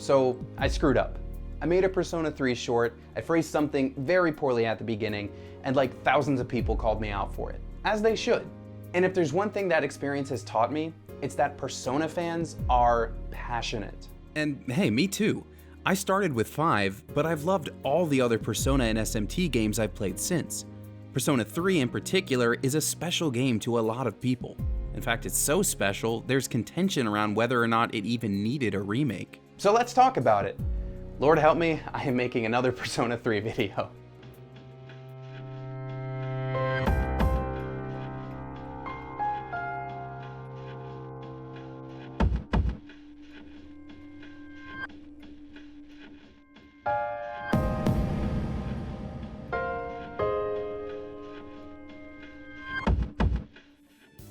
So I screwed up. I made a Persona 3 short, I phrased something very poorly at the beginning, and like thousands of people called me out for it. As they should. And if there's one thing that experience has taught me, it's that Persona fans are passionate. And hey, me too. I started with 5, but I've loved all the other Persona and SMT games I've played since. Persona 3 in particular is a special game to a lot of people. In fact, it's so special, there's contention around whether or not it even needed a remake. So let's talk about it. Lord help me, I am making another Persona 3 video.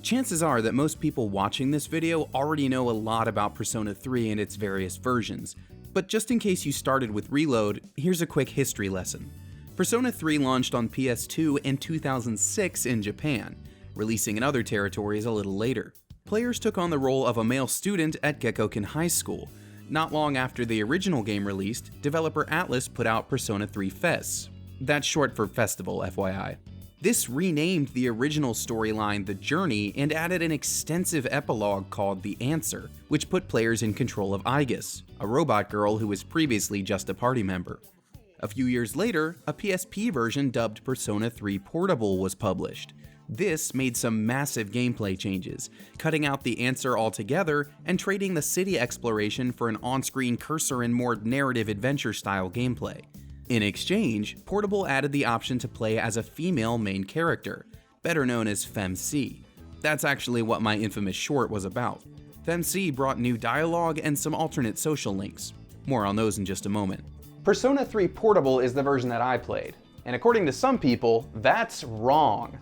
Chances are that most people watching this video already know a lot about Persona 3 and its various versions, but just in case you started with Reload, here's a quick history lesson. Persona 3 launched on PS2 in 2006 in Japan, releasing in other territories a little later. Players took on the role of a male student at Gekkoukan High School. Not long after the original game released, developer Atlus put out Persona 3 Fes. That's short for Festival, FYI. This renamed the original storyline The Journey and added an extensive epilogue called The Answer, which put players in control of Aigis, a robot girl who was previously just a party member. A few years later, a PSP version dubbed Persona 3 Portable was published. This made some massive gameplay changes, cutting out The Answer altogether and trading the city exploration for an on-screen cursor and more narrative adventure-style gameplay. In exchange, Portable added the option to play as a female main character, better known as FemC. That's actually what my infamous short was about. FemC brought new dialogue and some alternate social links. More on those in just a moment. Persona 3 Portable is the version that I played, and according to some people, that's wrong.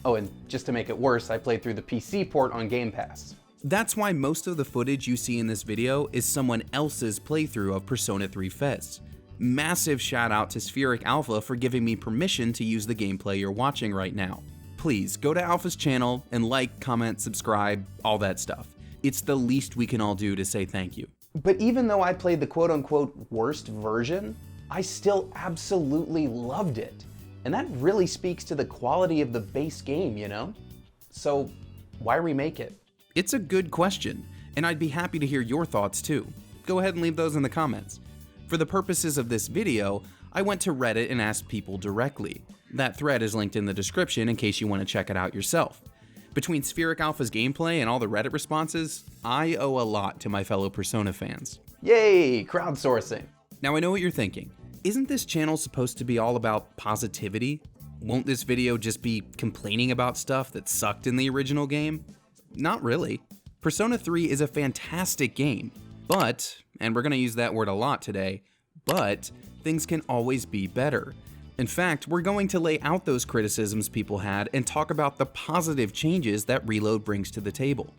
Oh, and just to make it worse, I played through the PC port on Game Pass. That's why most of the footage you see in this video is someone else's playthrough of Persona 3 Fes. Massive shout out to Spheric Alpha for giving me permission to use the gameplay you're watching right now. Please go to Alpha's channel and like, comment, subscribe, all that stuff. It's the least we can all do to say thank you. But even though I played the quote-unquote worst version, I still absolutely loved it. And that really speaks to the quality of the base game, you know? So why remake it? It's a good question, and I'd be happy to hear your thoughts too. Go ahead and leave those in the comments. For the purposes of this video, I went to Reddit and asked people directly. That thread is linked in the description in case you want to check it out yourself. Between Spheric Alpha's gameplay and all the Reddit responses, I owe a lot to my fellow Persona fans. Yay, crowdsourcing. Now I know what you're thinking. Isn't this channel supposed to be all about positivity? Won't this video just be complaining about stuff that sucked in the original game? Not really. Persona 3 is a fantastic game, but, and we're going to use that word a lot today, but things can always be better. In fact, we're going to lay out those criticisms people had and talk about the positive changes that Reload brings to the table.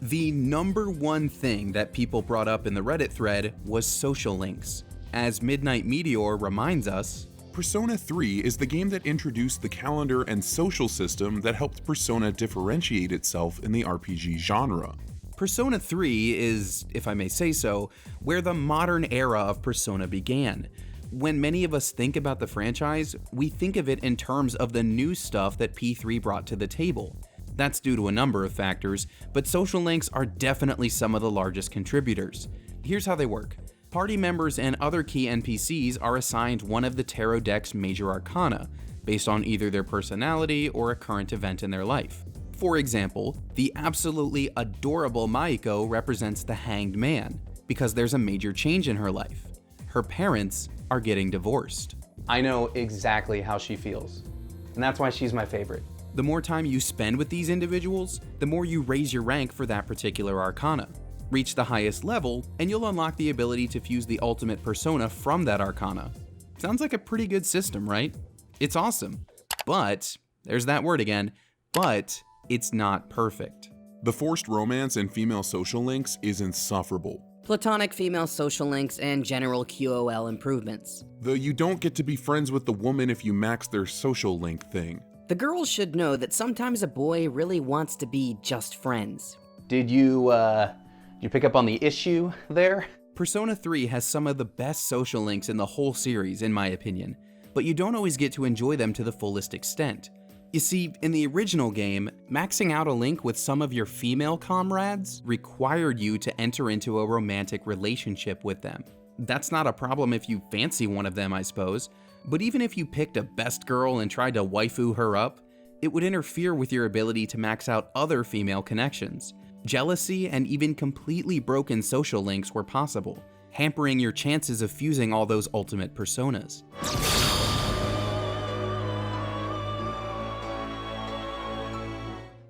The number one thing that people brought up in the Reddit thread was social links. As Midnight Meteor reminds us, Persona 3 is the game that introduced the calendar and social system that helped Persona differentiate itself in the RPG genre. Persona 3 is, if I may say so, where the modern era of Persona began. When many of us think about the franchise, we think of it in terms of the new stuff that P3 brought to the table. That's due to a number of factors, but social links are definitely some of the largest contributors. Here's how they work. Party members and other key NPCs are assigned one of the tarot deck's major arcana, based on either their personality or a current event in their life. For example, the absolutely adorable Maiko represents the Hanged Man, because there's a major change in her life. Her parents are getting divorced. I know exactly how she feels, and that's why she's my favorite. The more time you spend with these individuals, the more you raise your rank for that particular arcana. Reach the highest level, and you'll unlock the ability to fuse the ultimate persona from that arcana. Sounds like a pretty good system, right? It's awesome. But, there's that word again, but it's not perfect. The forced romance and female social links is insufferable. Platonic female social links and general QOL improvements. The you don't get to be friends with the woman if you max their social link thing. The girls should know that sometimes a boy really wants to be just friends. Did you pick up on the issue there? Persona 3 has some of the best social links in the whole series, in my opinion, but you don't always get to enjoy them to the fullest extent. You see, in the original game, maxing out a link with some of your female comrades required you to enter into a romantic relationship with them. That's not a problem if you fancy one of them, I suppose, but even if you picked a best girl and tried to waifu her up, it would interfere with your ability to max out other female connections. Jealousy and even completely broken social links were possible, hampering your chances of fusing all those ultimate personas.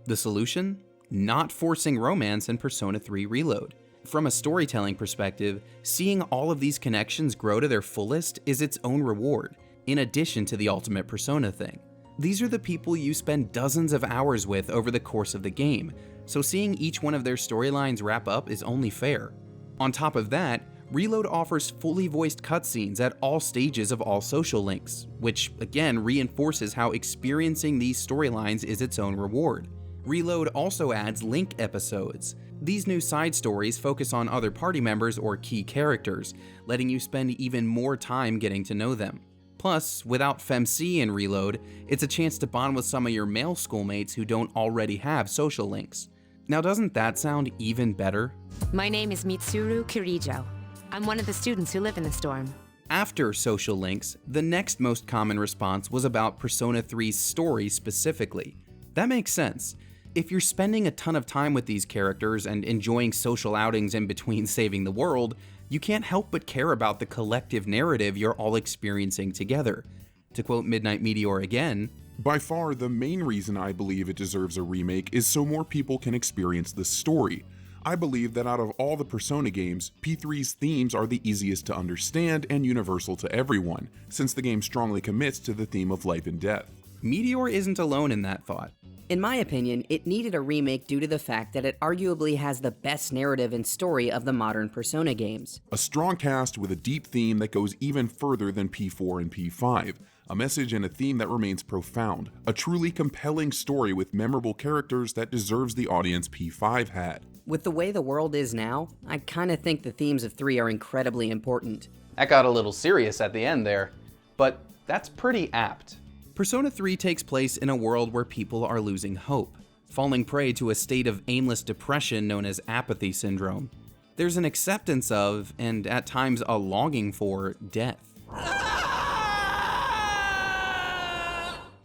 The solution? Not forcing romance in Persona 3 Reload. From a storytelling perspective, seeing all of these connections grow to their fullest is its own reward, in addition to the ultimate Persona thing. These are the people you spend dozens of hours with over the course of the game, so seeing each one of their storylines wrap up is only fair. On top of that, Reload offers fully voiced cutscenes at all stages of all social links, which again reinforces how experiencing these storylines is its own reward. Reload also adds link episodes. These new side stories focus on other party members or key characters, letting you spend even more time getting to know them. Plus, without FemC in Reload, it's a chance to bond with some of your male schoolmates who don't already have social links. Now doesn't that sound even better? My name is Mitsuru Kirijo. I'm one of the students who live in the storm. After social links, the next most common response was about Persona 3's story specifically. That makes sense. If you're spending a ton of time with these characters and enjoying social outings in between saving the world, you can't help but care about the collective narrative you're all experiencing together. To quote Midnight Meteor again, By far, the main reason I believe it deserves a remake is so more people can experience the story. I believe that out of all the Persona games, P3's themes are the easiest to understand and universal to everyone, since the game strongly commits to the theme of life and death. Meteor isn't alone in that thought. In my opinion, it needed a remake due to the fact that it arguably has the best narrative and story of the modern Persona games. A strong cast with a deep theme that goes even further than P4 and P5, a message and a theme that remains profound, a truly compelling story with memorable characters that deserves the audience P5 had. With the way the world is now, I kinda think the themes of 3 are incredibly important. That got a little serious at the end there, but that's pretty apt. Persona 3 takes place in a world where people are losing hope, falling prey to a state of aimless depression known as apathy syndrome. There's an acceptance of, and at times a longing for, death.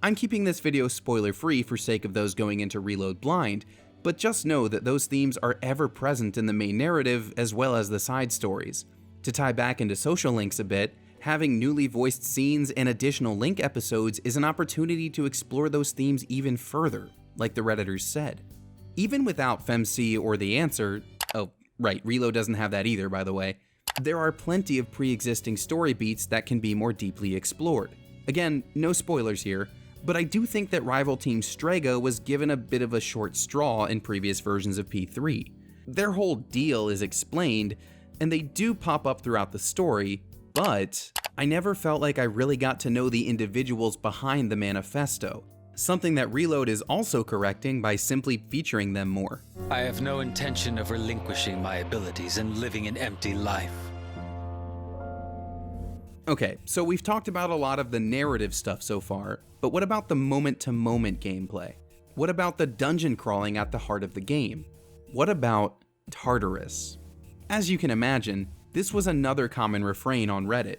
I'm keeping this video spoiler-free for sake of those going into Reload blind, but just know that those themes are ever present in the main narrative as well as the side stories. To tie back into social links a bit, having newly voiced scenes and additional link episodes is an opportunity to explore those themes even further, like the Redditors said. Even without FemC or The Answer, oh, right, Reload doesn't have that either, by the way, there are plenty of pre-existing story beats that can be more deeply explored. Again, no spoilers here, but I do think that rival team Strega was given a bit of a short straw in previous versions of P3. Their whole deal is explained, and they do pop up throughout the story, but I never felt like I really got to know the individuals behind the manifesto, something that Reload is also correcting by simply featuring them more. I have no intention of relinquishing my abilities and living an empty life. Okay, so we've talked about a lot of the narrative stuff so far, but what about the moment-to-moment gameplay? What about the dungeon crawling at the heart of the game? What about Tartarus? As you can imagine, this was another common refrain on Reddit,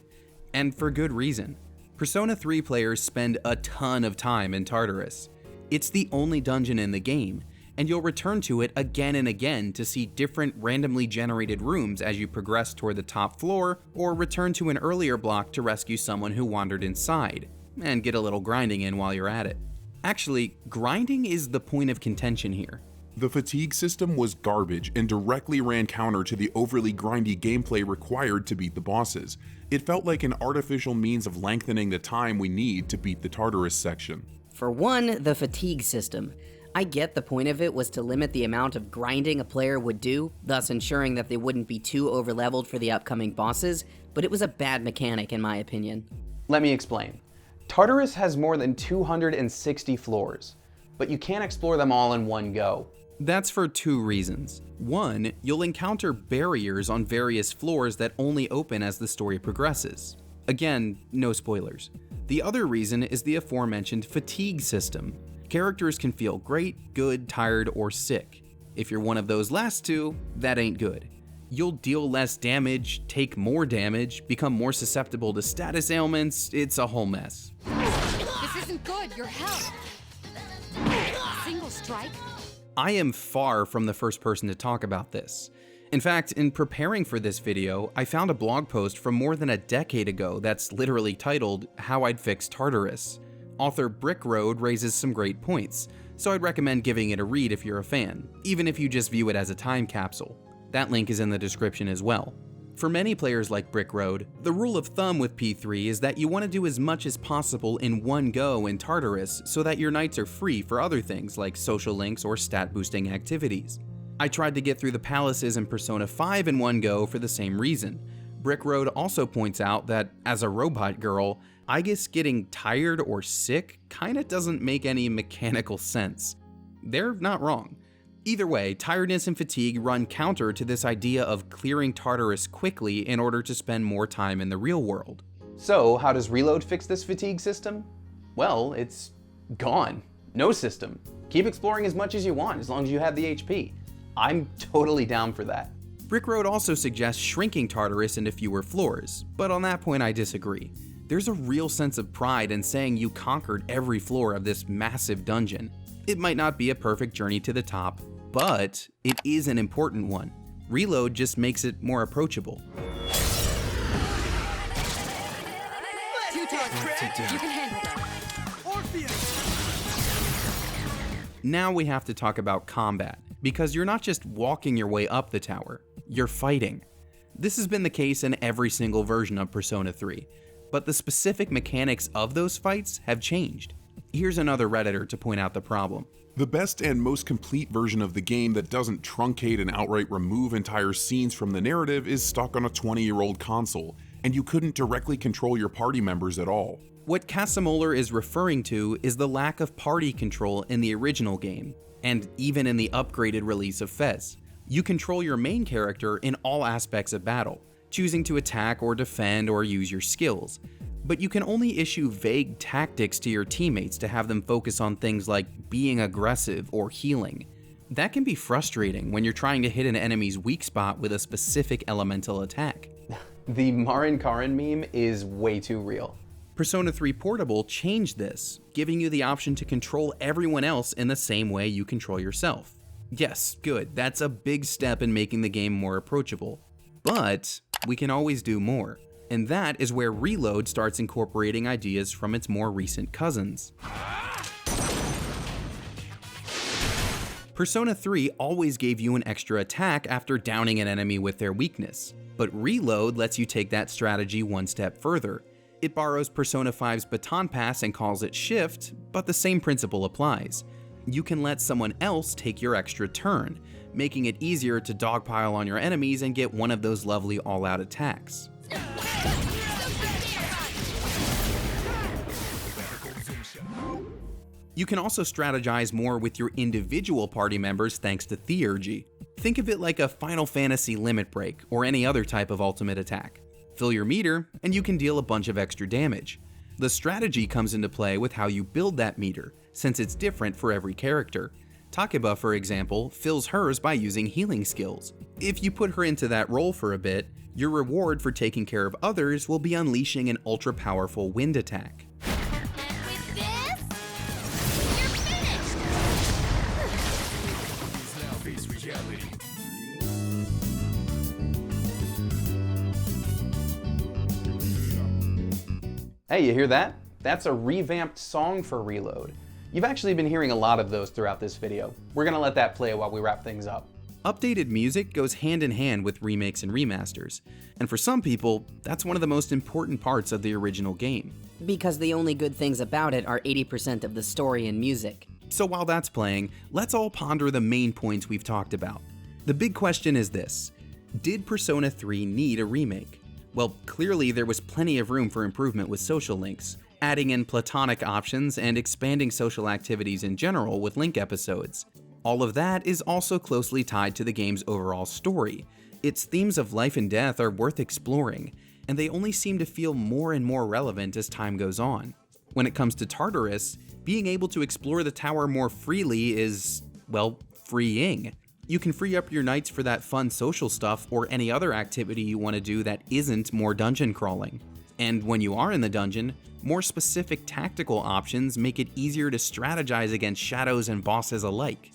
and for good reason. Persona 3 players spend a ton of time in Tartarus. It's the only dungeon in the game, and you'll return to it again and again to see different randomly generated rooms as you progress toward the top floor or return to an earlier block to rescue someone who wandered inside, and get a little grinding in while you're at it. Actually, grinding is the point of contention here. The fatigue system was garbage and directly ran counter to the overly grindy gameplay required to beat the bosses. It felt like an artificial means of lengthening the time we need to beat the Tartarus section. For one, the fatigue system. I get the point of it was to limit the amount of grinding a player would do, thus ensuring that they wouldn't be too overleveled for the upcoming bosses, but it was a bad mechanic in my opinion. Let me explain. Tartarus has more than 260 floors, but you can't explore them all in one go. That's for two reasons. One, you'll encounter barriers on various floors that only open as the story progresses. Again, no spoilers. The other reason is the aforementioned fatigue system. Characters can feel great, good, tired, or sick. If you're one of those last two, that ain't good. You'll deal less damage, take more damage, become more susceptible to status ailments. It's a whole mess. This isn't good. Your health. Single strike. I am far from the first person to talk about this. In fact, in preparing for this video, I found a blog post from more than a decade ago that's literally titled How I'd Fix Tartarus. Author Brick Road raises some great points, so I'd recommend giving it a read if you're a fan, even if you just view it as a time capsule. That link is in the description as well. For many players like Brick Road, the rule of thumb with P3 is that you want to do as much as possible in one go in Tartarus so that your nights are free for other things like social links or stat boosting activities. I tried to get through the palaces in Persona 5 in one go for the same reason. Brick Road also points out that, as a robot girl, I guess getting tired or sick kinda doesn't make any mechanical sense. They're not wrong. Either way, tiredness and fatigue run counter to this idea of clearing Tartarus quickly in order to spend more time in the real world. So, how does Reload fix this fatigue system? Well, it's gone. No system. Keep exploring as much as you want, as long as you have the HP. I'm totally down for that. Brick Road also suggests shrinking Tartarus into fewer floors, but on that point I disagree. There's a real sense of pride in saying you conquered every floor of this massive dungeon. It might not be a perfect journey to the top, but it is an important one. Reload just makes it more approachable. Two targets. You can handle them. Now we have to talk about combat, because you're not just walking your way up the tower, you're fighting. This has been the case in every single version of Persona 3, but the specific mechanics of those fights have changed. Here's another Redditor to point out the problem. The best and most complete version of the game that doesn't truncate and outright remove entire scenes from the narrative is stuck on a 20-year-old console, and you couldn't directly control your party members at all. What Casamolar is referring to is the lack of party control in the original game, and even in the upgraded release of Fez. You control your main character in all aspects of battle, choosing to attack or defend or use your skills. But you can only issue vague tactics to your teammates to have them focus on things like being aggressive or healing. That can be frustrating when you're trying to hit an enemy's weak spot with a specific elemental attack. The Marin Karin meme is way too real. Persona 3 Portable changed this, giving you the option to control everyone else in the same way you control yourself. Yes, good, that's a big step in making the game more approachable. But we can always do more. And that is where Reload starts incorporating ideas from its more recent cousins. Persona 3 always gave you an extra attack after downing an enemy with their weakness, but Reload lets you take that strategy one step further. It borrows Persona 5's Baton Pass and calls it Shift, but the same principle applies. You can let someone else take your extra turn, making it easier to dogpile on your enemies and get one of those lovely all-out attacks. You can also strategize more with your individual party members thanks to Theurgy. Think of it like a Final Fantasy limit break or any other type of ultimate attack. Fill your meter, and you can deal a bunch of extra damage. The strategy comes into play with how you build that meter, since it's different for every character. Takeba, for example, fills hers by using healing skills. If you put her into that role for a bit, your reward for taking care of others will be unleashing an ultra-powerful wind attack. With this, you're finished. Hey, you hear that? That's a revamped song for Reload. You've actually been hearing a lot of those throughout this video. We're gonna let that play while we wrap things up. Updated music goes hand in hand with remakes and remasters, and for some people, that's one of the most important parts of the original game. Because the only good things about it are 80% of the story and music. So while that's playing, let's all ponder the main points we've talked about. The big question is this: did Persona 3 need a remake? Well, clearly there was plenty of room for improvement with social links, adding in platonic options and expanding social activities in general with link episodes. All of that is also closely tied to the game's overall story. Its themes of life and death are worth exploring, and they only seem to feel more and more relevant as time goes on. When it comes to Tartarus, being able to explore the tower more freely is, well, freeing. You can free up your nights for that fun social stuff or any other activity you want to do that isn't more dungeon crawling. And when you are in the dungeon, more specific tactical options make it easier to strategize against shadows and bosses alike.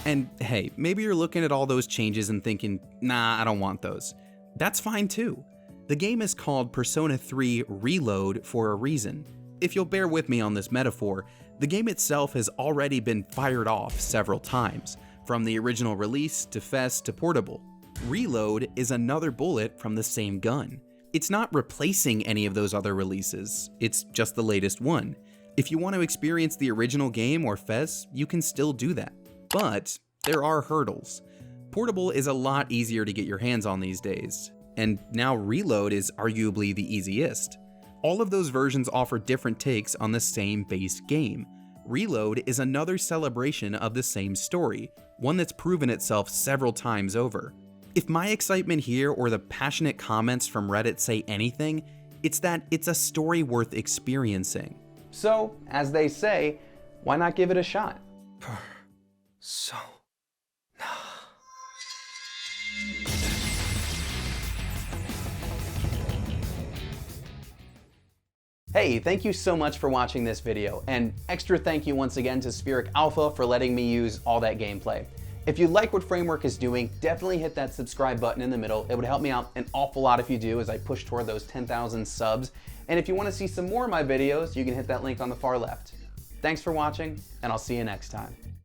And hey, maybe you're looking at all those changes and thinking, nah, I don't want those. That's fine too. The game is called Persona 3 Reload for a reason. If you'll bear with me on this metaphor, the game itself has already been fired off several times, from the original release to Fest to Portable. Reload is another bullet from the same gun. It's not replacing any of those other releases, it's just the latest one. If you want to experience the original game or Fest, you can still do that. But there are hurdles. Portable is a lot easier to get your hands on these days, and now Reload is arguably the easiest. All of those versions offer different takes on the same base game. Reload is another celebration of the same story, one that's proven itself several times over. If my excitement here or the passionate comments from Reddit say anything, it's that it's a story worth experiencing. So, as they say, why not give it a shot? So. Hey, thank you so much for watching this video, and extra thank you once again to Spheric Alpha for letting me use all that gameplay. If you like what Framework is doing, definitely hit that subscribe button in the middle. It would help me out an awful lot if you do as I push toward those 10,000 subs. And if you want to see some more of my videos, you can hit that link on the far left. Thanks for watching, and I'll see you next time.